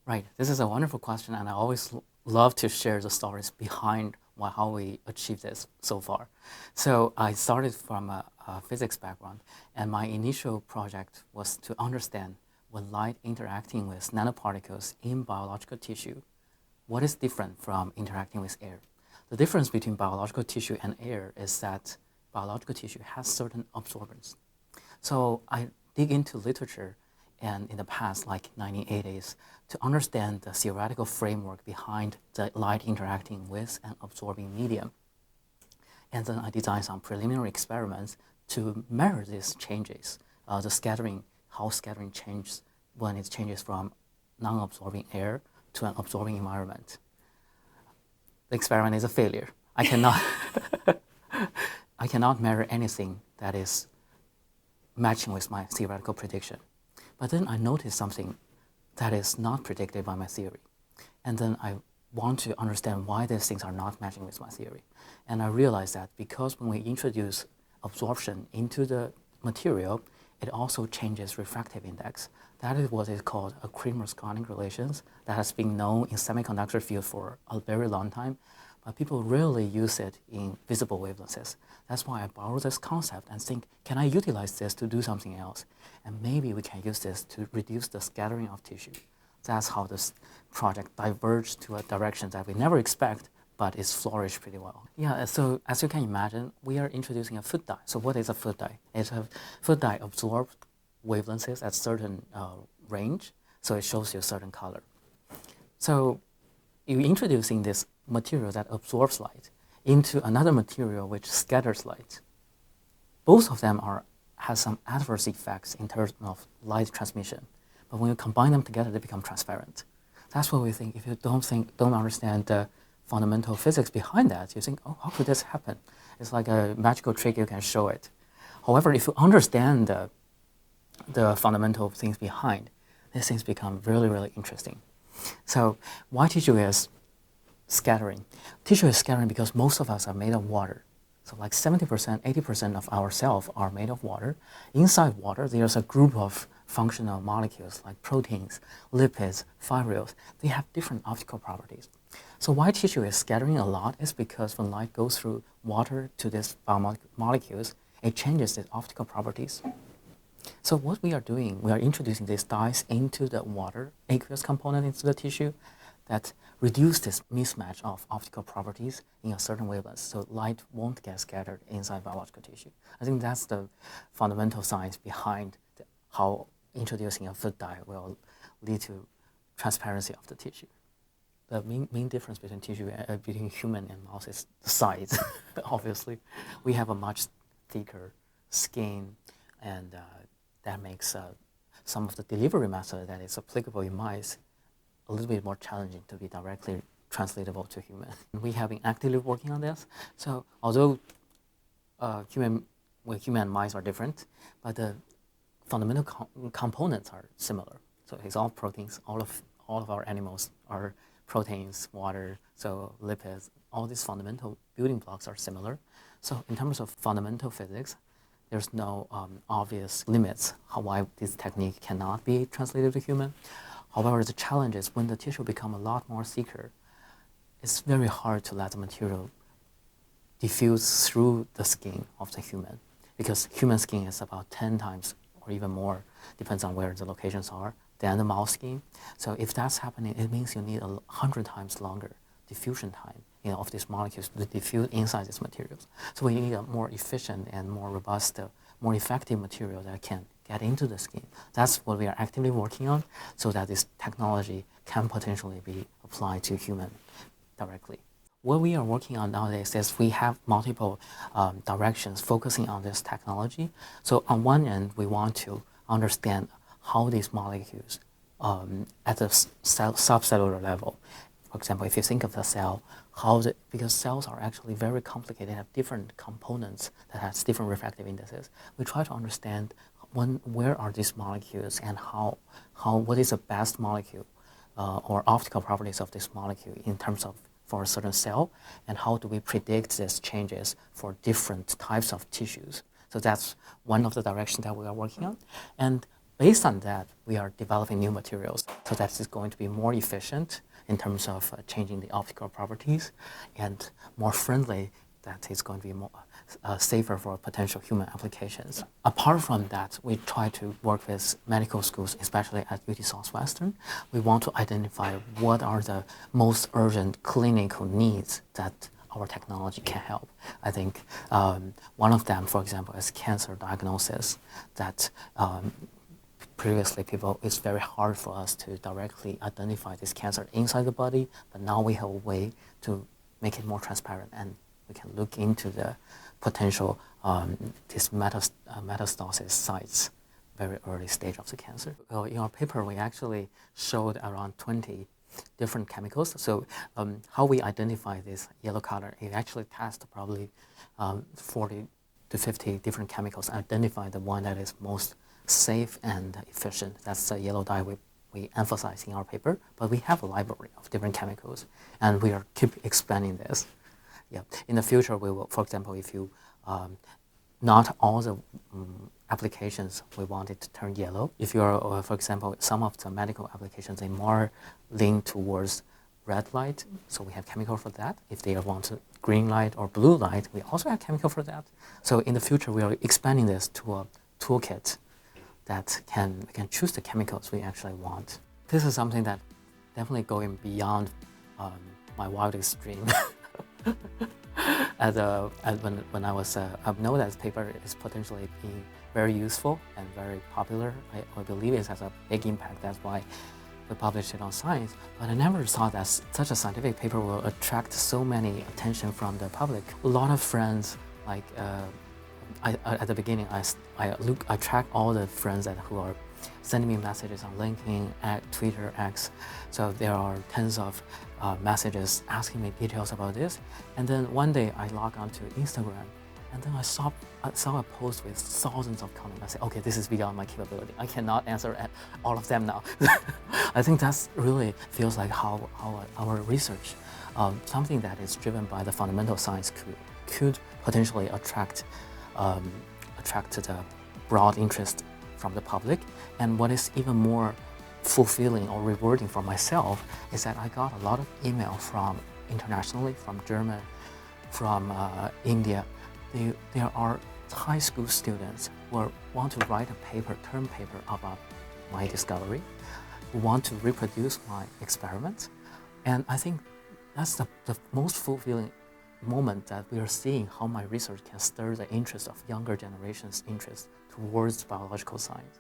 Right. This is a wonderful question, and I always love to share the stories behind how we achieved this so far. So I started from a physics background, and my initial project was to understand when light interacting with nanoparticles in biological tissue, what is different from interacting with air. The difference between biological tissue and air is that biological tissue has certain absorbance. So I dig into literature and in the past, like 1980s, to understand the theoretical framework behind the light interacting with an absorbing medium. And then I designed some preliminary experiments to measure these changes, the scattering, how scattering changes when it changes from non-absorbing air to an absorbing environment. The experiment is a failure. I cannot, I cannot measure anything that is matching with my theoretical prediction. But then I noticed something that is not predicted by my theory. And then I want to understand why these things are not matching with my theory. And I realized that because when we introduce absorption into the material, it also changes refractive index. That is what is called a Kramer-Skonning relations that has been known in semiconductor field for a very long time, but people rarely use it in visible wavelengths. That's why I borrow this concept and think, can I utilize this to do something else? And maybe we can use this to reduce the scattering of tissue. That's how this project diverged to a direction that we never expect, but it's flourished pretty well. Yeah, so as you can imagine, we are introducing a foot dye. So what is a foot dye? It's a foot dye absorbs wavelengths at certain range, so it shows you a certain color. So you're introducing this material that absorbs light into another material which scatters light. Both of them has some adverse effects in terms of light transmission, but when you combine them together, they become transparent. That's what we think. If you don't understand the fundamental physics behind that, you think, oh, how could this happen? It's like a magical trick, you can show it. However, if you understand the fundamental things behind, these things become really, really interesting. So why tissue is scattering? Tissue is scattering because most of us are made of water. So like 70%, 80% of our cells are made of water. Inside water, there's a group of functional molecules like proteins, lipids, fibrils. They have different optical properties. So why tissue is scattering a lot is because when light goes through water to these biomolecules, it changes its optical properties. So what we are doing, we are introducing these dyes into the water, aqueous component into the tissue that reduce this mismatch of optical properties in a certain wavelength, so light won't get scattered inside biological tissue. I think that's the fundamental science behind how introducing a foot dye will lead to transparency of the tissue. The main difference between between human and mouse is the size. Obviously, we have a much thicker skin, and that makes some of the delivery method that is applicable in mice a little bit more challenging to be directly translatable to human. We have been actively working on this. So although human and mice are different, but the fundamental components are similar. So it's all proteins. All of our animals are proteins, water, so lipids. All these fundamental building blocks are similar. So in terms of fundamental physics, there's no obvious limits why this technique cannot be translated to human. However, the challenge is when the tissue becomes a lot more thicker, it's very hard to let the material diffuse through the skin of the human, because human skin is about 10 times or even more, depends on where the locations are, than the mouse skin. So if that's happening, it means you need 100 times longer diffusion time of these molecules to diffuse inside these materials. So we need a more efficient and more robust, more effective material that can get into the skin. That's what we are actively working on, so that this technology can potentially be applied to human directly. What we are working on nowadays is we have multiple directions focusing on this technology. So on one end, we want to understand how these molecules at the subcellular level. For example, if you think of the cell, because cells are actually very complicated, they have different components that has different refractive indices. We try to understand where are these molecules and what is the best molecule or optical properties of this molecule in terms of for a certain cell, and how do we predict these changes for different types of tissues. So that's one of the directions that we are working on. And based on that, we are developing new materials so that it's going to be more efficient in terms of changing the optical properties and more friendly, that it's going to be more safer for potential human applications. Apart from that, we try to work with medical schools, especially at UT Southwestern. We want to identify what are the most urgent clinical needs that our technology can help. I think one of them, for example, is cancer diagnosis. That previously, it's very hard for us to directly identify this cancer inside the body, but now we have a way to make it more transparent, and we can look into the potential these metastasis sites, very early stage of the cancer. Well, in our paper, we actually showed around 20 different chemicals. So how we identify this yellow color, it actually tests probably 40 to 50 different chemicals, identify the one that is most safe and efficient. That's the yellow dye we emphasize in our paper, but we have a library of different chemicals, and we are keep expanding this. Yeah. In the future, we will, for example, if you, not all the applications we want it to turn yellow. If you're, for example, some of the medical applications, they more lean towards red light, so we have chemical for that. If they want green light or blue light, we also have chemical for that. So in the future, we are expanding this to a toolkit that can choose the chemicals we actually want. This is something that definitely going beyond my wildest dream. When I was, I know that this paper is potentially being very useful and very popular. I believe it has a big impact. That's why we published it on Science. But I never thought that such a scientific paper will attract so many attention from the public. A lot of friends, like at the beginning, I track all the friends who are sending me messages on LinkedIn, Twitter, X. So there are tens of messages asking me details about this. And then one day I log on to Instagram, and then I saw a post with thousands of comments. I said, okay, this is beyond my capability. I cannot answer all of them now. I think that's really feels like how our research, something that is driven by the fundamental science could potentially attract the broad interest from the public. And what is even more fulfilling or rewarding for myself is that I got a lot of email from internationally, from Germany, from India. There are high school students who want to write a term paper about my discovery, who want to reproduce my experiments. And I think that's the most fulfilling moment that we are seeing how my research can stir the interest of younger generations' interest towards biological science.